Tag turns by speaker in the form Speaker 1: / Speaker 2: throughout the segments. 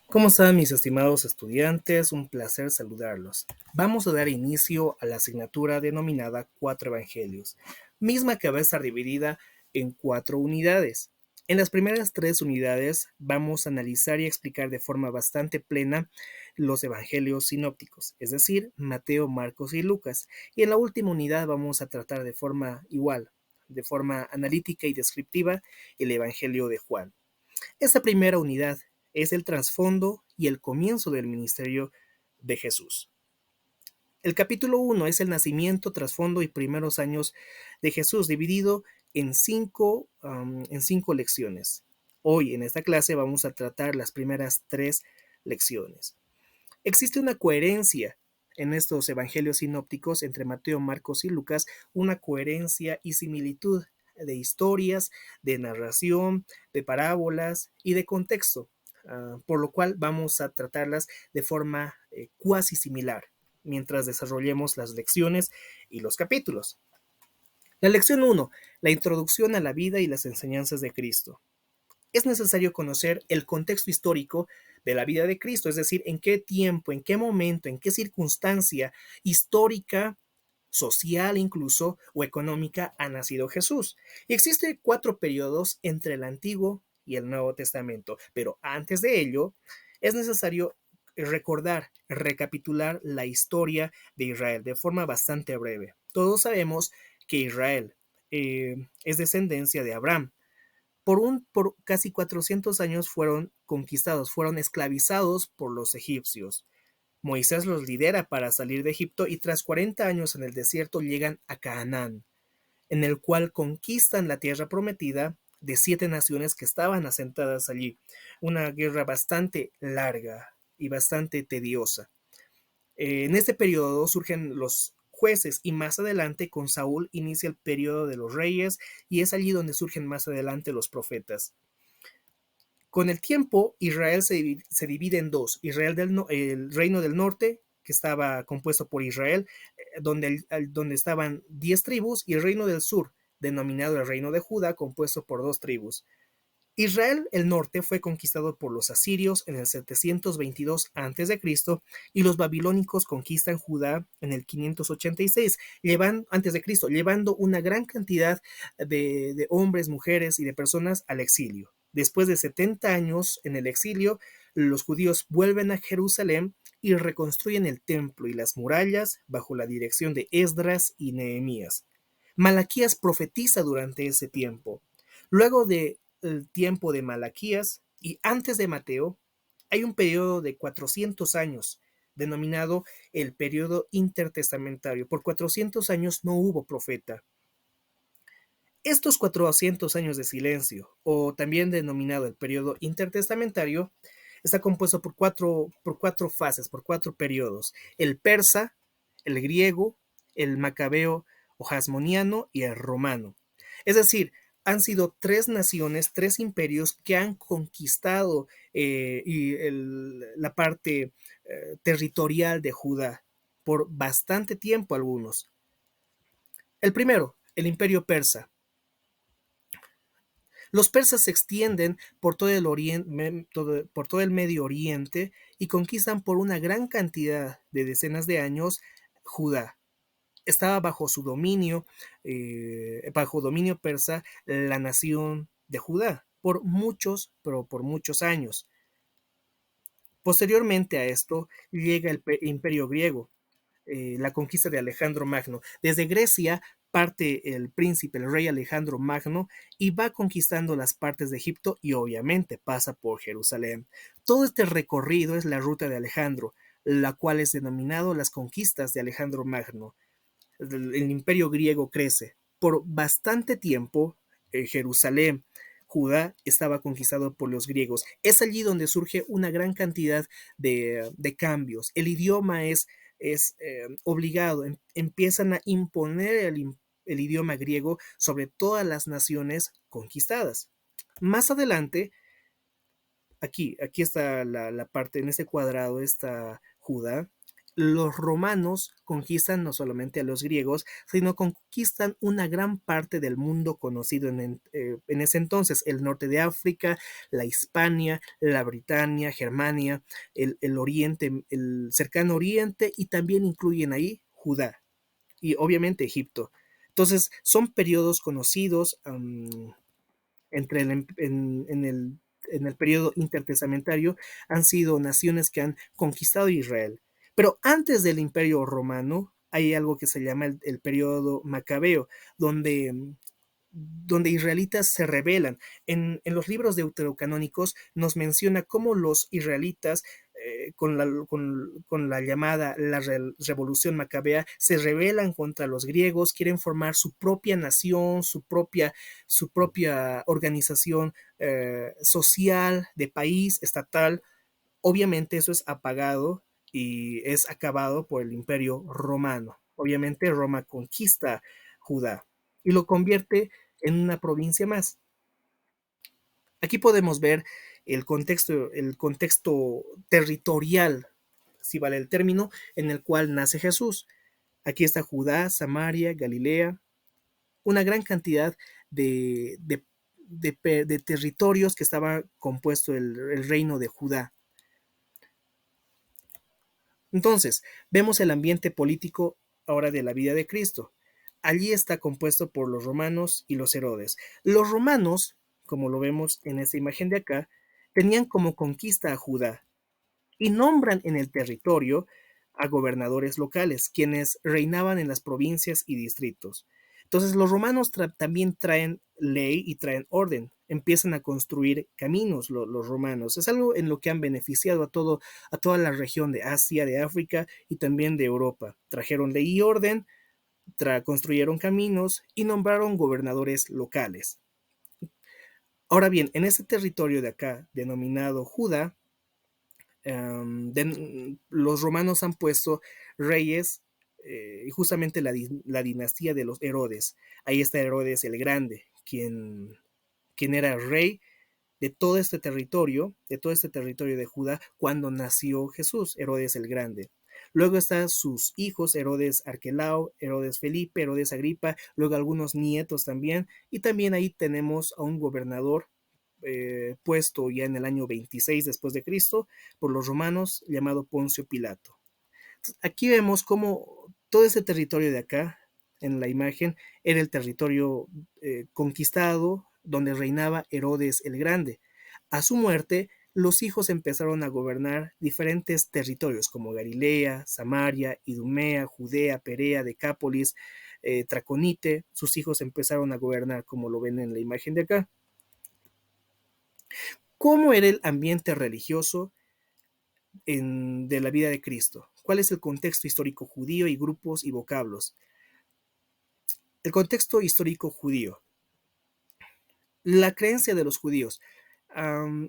Speaker 1: ¿Cómo están mis estimados estudiantes? Un placer saludarlos. Vamos a dar inicio a la asignatura denominada Cuatro Evangelios, misma que va a estar dividida en 4 unidades. En las primeras 3 unidades vamos a analizar y explicar de forma bastante plena los evangelios sinópticos, es decir, Mateo, Marcos y Lucas. Y en la última unidad vamos a tratar de forma igual, de forma analítica y descriptiva, el evangelio de Juan. Esta primera unidad es el trasfondo y el comienzo del ministerio de Jesús. El capítulo 1 es el nacimiento, trasfondo y primeros años de Jesús, dividido en cinco lecciones. Hoy en esta clase vamos a tratar las primeras 3 lecciones. Existe una coherencia en estos evangelios sinópticos entre Mateo, Marcos y Lucas, una coherencia y similitud de historias, de narración, de parábolas y de contexto, por lo cual vamos a tratarlas de forma cuasi similar mientras desarrollemos las lecciones y los capítulos. La lección 1, la introducción a la vida y las enseñanzas de Cristo. Es necesario conocer el contexto histórico de la vida de Cristo, es decir, en qué tiempo, en qué momento, en qué circunstancia histórica, social incluso, o económica ha nacido Jesús. Y existen 4 periodos entre el Antiguo y el Nuevo Testamento, pero antes de ello es necesario recordar, recapitular la historia de Israel de forma bastante breve. Todos sabemos que Israel es descendencia de Abraham. Por casi 400 años fueron conquistados, fueron esclavizados por los egipcios. Moisés los lidera para salir de Egipto y tras 40 años en el desierto llegan a Canaán, en el cual conquistan la tierra prometida de 7 naciones que estaban asentadas allí. Una guerra bastante larga y bastante tediosa. En este periodo surgen los jueces y más adelante con Saúl inicia el periodo de los reyes y es allí donde surgen más adelante los profetas. Con el tiempo, Israel se divide en dos. El reino del norte, que estaba compuesto por Israel, donde estaban 10 tribus, y el reino del sur, denominado el reino de Judá, compuesto por 2 tribus. Israel, el norte, fue conquistado por los asirios en el 722 a.C. y los babilónicos conquistan Judá en el 586 a.C., llevando una gran cantidad de hombres, mujeres y de personas al exilio. Después de 70 años en el exilio, los judíos vuelven a Jerusalén y reconstruyen el templo y las murallas bajo la dirección de Esdras y Nehemías. Malaquías profetiza durante ese tiempo. Luego de el tiempo de Malaquías y antes de Mateo, hay un periodo de 400 años, denominado el periodo intertestamentario. Por 400 años no hubo profeta. Estos 400 años de silencio, o también denominado el periodo intertestamentario, está compuesto por cuatro fases, por 4 periodos: el persa, el griego, el macabeo o hasmoniano y el romano. Es decir, han sido 3 naciones, 3 imperios que han conquistado la parte territorial de Judá por bastante tiempo algunos. El primero, el imperio persa. Los persas se extienden por todo el Medio Oriente y conquistan por una gran cantidad de decenas de años Judá. Estaba bajo dominio persa, la nación de Judá, pero por muchos años. Posteriormente a esto llega el imperio griego, la conquista de Alejandro Magno. Desde Grecia parte el príncipe, el rey Alejandro Magno, y va conquistando las partes de Egipto y obviamente pasa por Jerusalén. Todo este recorrido es la ruta de Alejandro, la cual es denominado las conquistas de Alejandro Magno. El imperio griego crece. Por bastante tiempo, Jerusalén, Judá, estaba conquistado por los griegos. Es allí donde surge una gran cantidad de cambios. El idioma es obligado, empiezan a imponer el idioma griego sobre todas las naciones conquistadas. Más adelante, aquí está la parte, en este cuadrado está Judá. los romanos conquistan no solamente a los griegos, sino conquistan una gran parte del mundo conocido en ese entonces, el norte de África, la Hispania, la Britania, Germania, el Oriente, el cercano Oriente, y también incluyen ahí Judá y obviamente Egipto. Entonces, son periodos conocidos entre en el periodo intertestamentario, han sido naciones que han conquistado Israel. Pero antes del Imperio Romano hay algo que se llama el periodo macabeo, donde israelitas se rebelan. En los libros deuterocanónicos nos menciona cómo los israelitas, con la llamada la revolución macabea, se rebelan contra los griegos, quieren formar su propia nación, su propia organización social, de país, estatal. Obviamente eso es apagado y es acabado por el Imperio Romano. Obviamente Roma conquista Judá y lo convierte en una provincia más. Aquí podemos ver el contexto territorial, si vale el término, en el cual nace Jesús. Aquí está Judá, Samaria, Galilea, una gran cantidad de territorios que estaba compuesto el reino de Judá. Entonces, vemos el ambiente político ahora de la vida de Cristo. Allí está compuesto por los romanos y los Herodes. Los romanos, como lo vemos en esta imagen de acá, tenían como conquista a Judá y nombran en el territorio a gobernadores locales, quienes reinaban en las provincias y distritos. Entonces los romanos también traen ley y traen orden, empiezan a construir caminos los romanos. Es algo en lo que han beneficiado a toda la región de Asia, de África y también de Europa. Trajeron ley y orden, construyeron caminos y nombraron gobernadores locales. Ahora bien, en este territorio de acá, denominado Judá, los romanos han puesto reyes, y justamente la dinastía de los Herodes. Ahí está Herodes el Grande, quien era rey de todo este territorio de Judá cuando nació Jesús, Herodes el Grande. Luego están sus hijos, Herodes Arquelao, Herodes Felipe, Herodes Agripa, luego algunos nietos también, y también ahí tenemos a un gobernador puesto ya en el año 26 después de Cristo por los romanos, llamado Poncio Pilato. Aquí vemos cómo todo ese territorio de acá, en la imagen, era el territorio conquistado donde reinaba Herodes el Grande. A su muerte, los hijos empezaron a gobernar diferentes territorios como Galilea, Samaria, Idumea, Judea, Perea, Decápolis, Traconite. Sus hijos empezaron a gobernar como lo ven en la imagen de acá. ¿Cómo era el ambiente religioso de la vida de Cristo? ¿Cuál es el contexto histórico judío y grupos y vocablos? El contexto histórico judío. La creencia de los judíos.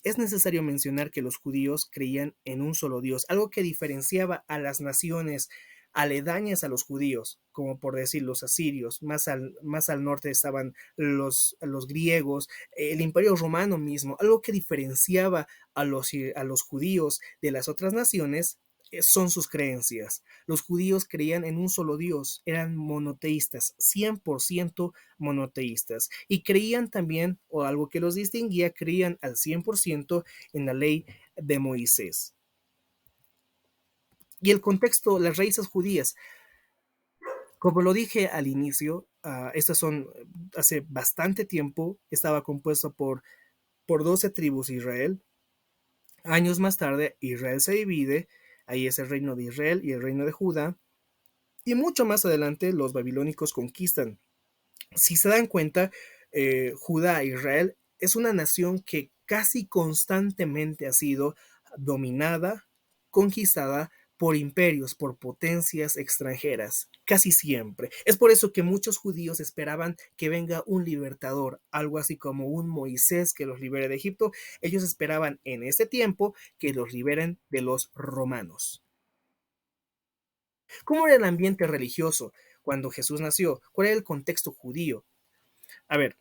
Speaker 1: Es necesario mencionar que los judíos creían en un solo Dios, algo que diferenciaba a las naciones aledañas a los judíos, como por decir los asirios. Más al norte estaban los griegos, el imperio romano mismo. Algo que diferenciaba a los judíos de las otras naciones son sus creencias. Los judíos creían en un solo Dios, eran monoteístas, 100% monoteístas, y creían también, o algo que los distinguía, creían al 100% en la ley de Moisés. Y el contexto, las raíces judías, como lo dije al inicio, estas son, hace bastante tiempo, estaba compuesto por 12 tribus de Israel. Años más tarde, Israel se divide, ahí es el reino de Israel y el reino de Judá, y mucho más adelante los babilónicos conquistan. Si se dan cuenta, Judá e Israel es una nación que casi constantemente ha sido dominada, conquistada por imperios, por potencias extranjeras, casi siempre. Es por eso que muchos judíos esperaban que venga un libertador, algo así como un Moisés que los libere de Egipto. Ellos esperaban en ese tiempo que los liberen de los romanos. ¿Cómo era el ambiente religioso cuando Jesús nació? ¿Cuál era el contexto judío? A ver,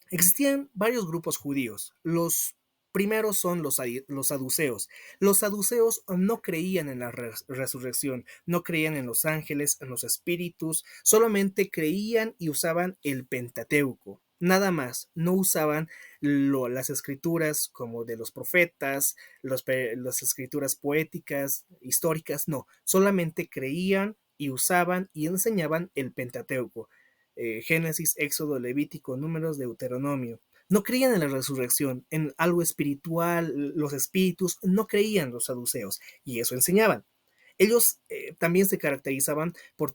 Speaker 1: existían varios grupos judíos. Los Primero son los saduceos. Los saduceos no creían en la resurrección, no creían en los ángeles, en los espíritus, solamente creían y usaban el Pentateuco. Nada más, no usaban las escrituras como de los profetas, las escrituras poéticas, históricas, no, solamente creían y usaban y enseñaban el Pentateuco. Génesis, Éxodo, Levítico, Números, Deuteronomio. No creían en la resurrección, en algo espiritual, los espíritus, no creían los saduceos, y eso enseñaban. Ellos también se caracterizaban por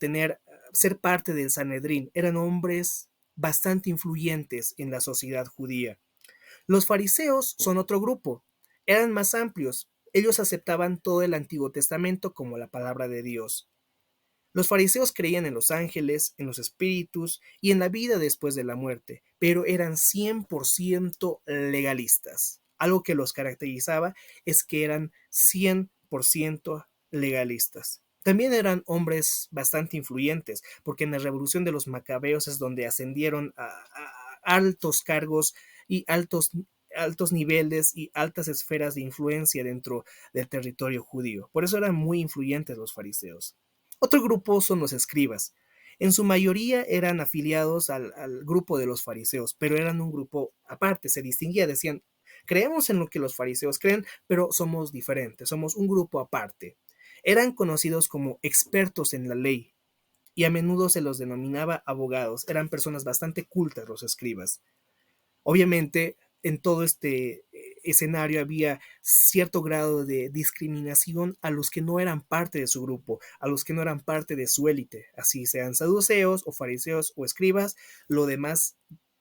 Speaker 1: ser parte del Sanedrín, eran hombres bastante influyentes en la sociedad judía. Los fariseos son otro grupo, eran más amplios, ellos aceptaban todo el Antiguo Testamento como la palabra de Dios. Los fariseos creían en los ángeles, en los espíritus y en la vida después de la muerte, pero eran 100% legalistas. Algo que los caracterizaba es que eran 100% legalistas. También eran hombres bastante influyentes, porque en la revolución de los macabeos es donde ascendieron a altos cargos y altos niveles y altas esferas de influencia dentro del territorio judío. Por eso eran muy influyentes los fariseos. Otro grupo son los escribas. En su mayoría eran afiliados al grupo de los fariseos, pero eran un grupo aparte, se distinguía, decían, creemos en lo que los fariseos creen, pero somos diferentes, somos un grupo aparte. Eran conocidos como expertos en la ley y a menudo se los denominaba abogados. Eran personas bastante cultas los escribas. Obviamente, en todo este escenario había cierto grado de discriminación a los que no eran parte de su grupo, a los que no eran parte de su élite, así sean saduceos o fariseos o escribas, lo demás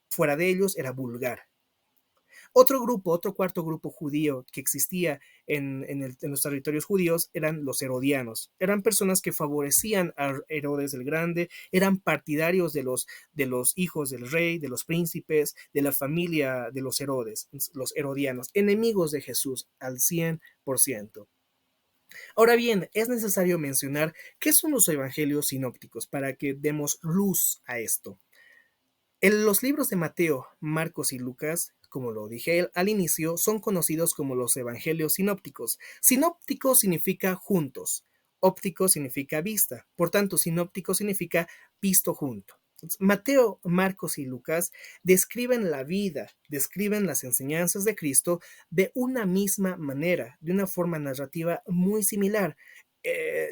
Speaker 1: fuera de ellos era vulgar. Otro cuarto grupo judío que existía en los territorios judíos eran los herodianos. Eran personas que favorecían a Herodes el Grande, eran partidarios de los hijos del rey, de los príncipes, de la familia de los Herodes, los herodianos, enemigos de Jesús al 100%. Ahora bien, es necesario mencionar qué son los evangelios sinópticos para que demos luz a esto. En los libros de Mateo, Marcos y Lucas, como lo dije al inicio, son conocidos como los evangelios sinópticos. Sinóptico significa juntos, óptico significa vista, por tanto, sinóptico significa visto junto. Mateo, Marcos y Lucas describen la vida, describen las enseñanzas de Cristo de una misma manera, de una forma narrativa muy similar.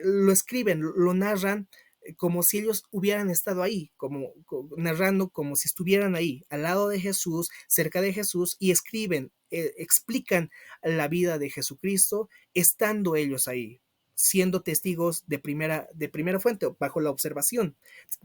Speaker 1: Lo escriben, lo narran como si ellos hubieran estado ahí, narrando como si estuvieran ahí, al lado de Jesús, cerca de Jesús, y escriben, explican la vida de Jesucristo, estando ellos ahí, siendo testigos de primera fuente, bajo la observación.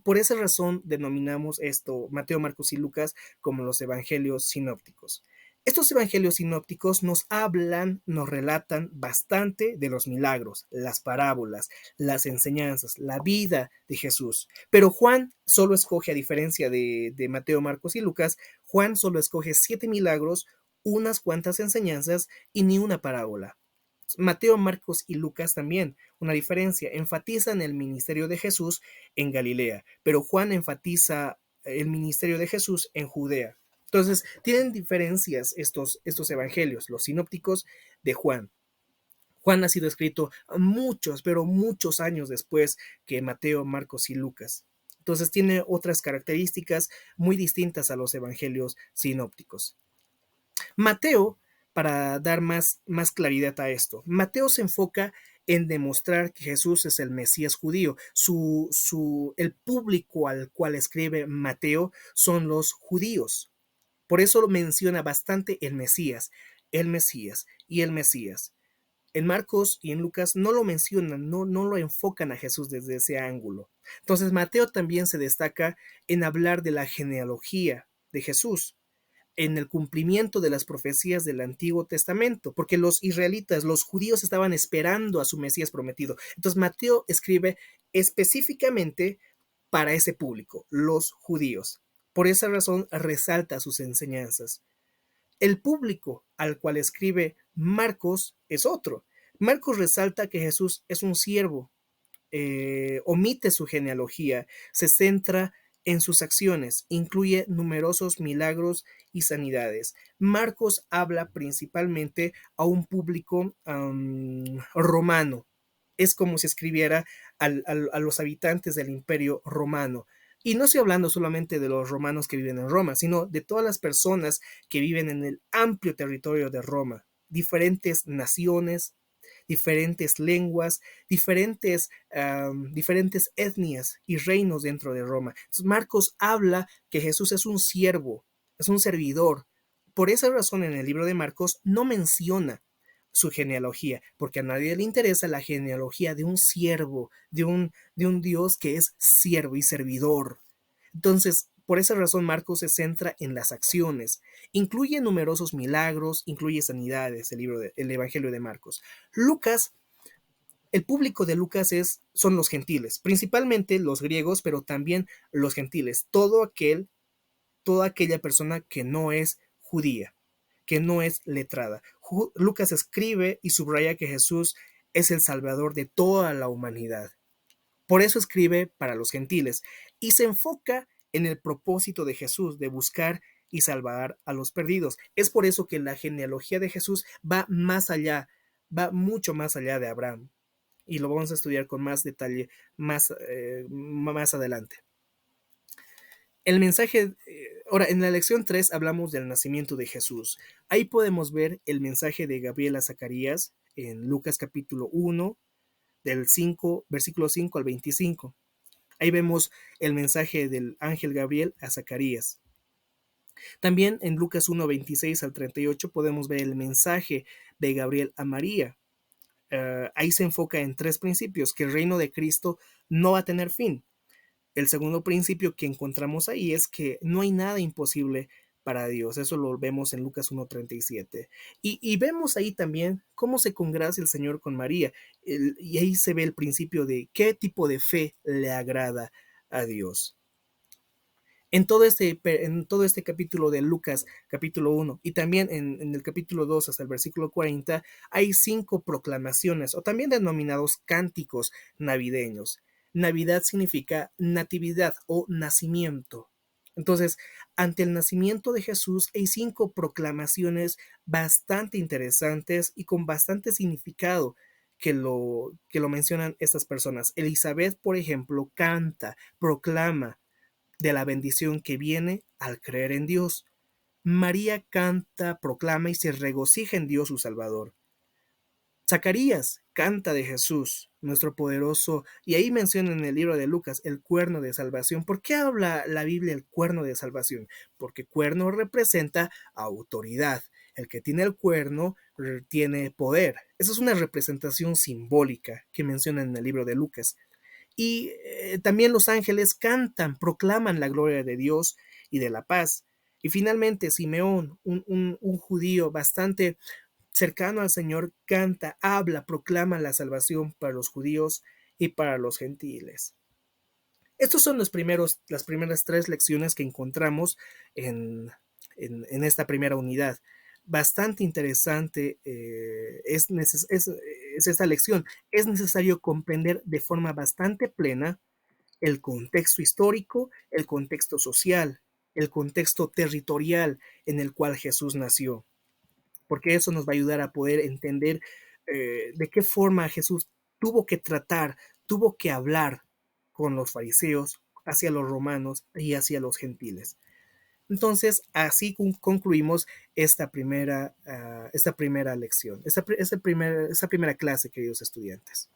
Speaker 1: Por esa razón denominamos esto, Mateo, Marcos y Lucas, como los evangelios sinópticos. Estos evangelios sinópticos nos hablan, nos relatan bastante de los milagros, las parábolas, las enseñanzas, la vida de Jesús. Pero Juan solo escoge, a diferencia de Mateo, Marcos y Lucas, Juan solo escoge 7 milagros, unas cuantas enseñanzas y ni una parábola. Mateo, Marcos y Lucas también, una diferencia, enfatizan el ministerio de Jesús en Galilea, pero Juan enfatiza el ministerio de Jesús en Judea. Entonces, tienen diferencias estos evangelios, los sinópticos de Juan. Juan ha sido escrito muchos, pero muchos años después que Mateo, Marcos y Lucas. Entonces, tiene otras características muy distintas a los evangelios sinópticos. Mateo, para dar más claridad a esto, Mateo se enfoca en demostrar que Jesús es el Mesías judío. El público al cual escribe Mateo son los judíos. Por eso lo menciona bastante el Mesías y el Mesías. En Marcos y en Lucas no lo mencionan, no lo enfocan a Jesús desde ese ángulo. Entonces Mateo también se destaca en hablar de la genealogía de Jesús, en el cumplimiento de las profecías del Antiguo Testamento, porque los israelitas, los judíos estaban esperando a su Mesías prometido. Entonces Mateo escribe específicamente para ese público, los judíos. Por esa razón resalta sus enseñanzas. El público al cual escribe Marcos es otro. Marcos resalta que Jesús es un siervo, omite su genealogía, se centra En sus acciones incluye numerosos milagros y sanidades. Marcos habla principalmente a un público romano. Es como si escribiera a los habitantes del imperio romano. Y no estoy hablando solamente de los romanos que viven en Roma, sino de todas las personas que viven en el amplio territorio de Roma, diferentes naciones, diferentes lenguas, diferentes etnias y reinos dentro de Roma. Entonces, Marcos habla que Jesús es un siervo, es un servidor. Por esa razón en el libro de Marcos no menciona su genealogía, porque a nadie le interesa la genealogía de un siervo, de un Dios que es siervo y servidor. Entonces, por esa razón Marcos se centra en las acciones. Incluye numerosos milagros, incluye sanidades, el Evangelio de Marcos. Lucas, el público de Lucas son los gentiles, principalmente los griegos, pero también los gentiles, toda aquella persona que no es judía, que no es letrada. Lucas escribe y subraya que Jesús es el Salvador de toda la humanidad. Por eso escribe para los gentiles y se enfoca en el propósito de Jesús de buscar y salvar a los perdidos. Es por eso que la genealogía de Jesús va más allá, va mucho más allá de Abraham. Y lo vamos a estudiar con más detalle más adelante. El mensaje, ahora en la lección 3 hablamos del nacimiento de Jesús. Ahí podemos ver el mensaje de Gabriel a Zacarías en Lucas capítulo 1, del 5, versículo 5 al 25. Ahí vemos el mensaje del ángel Gabriel a Zacarías. También en Lucas 1, 26 al 38 podemos ver el mensaje de Gabriel a María. Ahí se enfoca en tres principios, que el reino de Cristo no va a tener fin. El segundo principio que encontramos ahí es que no hay nada imposible para Dios. Eso lo vemos en Lucas 1:37. Y vemos ahí también cómo se congracia el Señor con María. Y ahí se ve el principio de qué tipo de fe le agrada a Dios. En todo este capítulo de Lucas, capítulo 1, y también en el capítulo 2 hasta el versículo 40, hay 5 proclamaciones, o también denominados cánticos navideños. Navidad significa natividad o nacimiento. Entonces, ante el nacimiento de Jesús hay 5 proclamaciones bastante interesantes y con bastante significado que lo mencionan estas personas. Elizabeth, por ejemplo, canta, proclama de la bendición que viene al creer en Dios. María canta, proclama y se regocija en Dios su Salvador. Zacarías canta de Jesús, nuestro poderoso, y ahí menciona en el libro de Lucas el cuerno de salvación. ¿Por qué habla la Biblia el cuerno de salvación? Porque cuerno representa autoridad. El que tiene el cuerno tiene poder. Esa es una representación simbólica que menciona en el libro de Lucas. Y también los ángeles cantan, proclaman la gloria de Dios y de la paz. Y finalmente Simeón, un judío bastante cercano al Señor, canta, habla, proclama la salvación para los judíos y para los gentiles. Estos son las primeras 3 lecciones que encontramos en esta primera unidad. Bastante interesante es esta lección. Es necesario comprender de forma bastante plena el contexto histórico, el contexto social, el contexto territorial en el cual Jesús nació, porque eso nos va a ayudar a poder entender de qué forma Jesús tuvo que tratar, tuvo que hablar con los fariseos, hacia los romanos y hacia los gentiles. Entonces, así concluimos esta primera lección, esta primera clase, queridos estudiantes.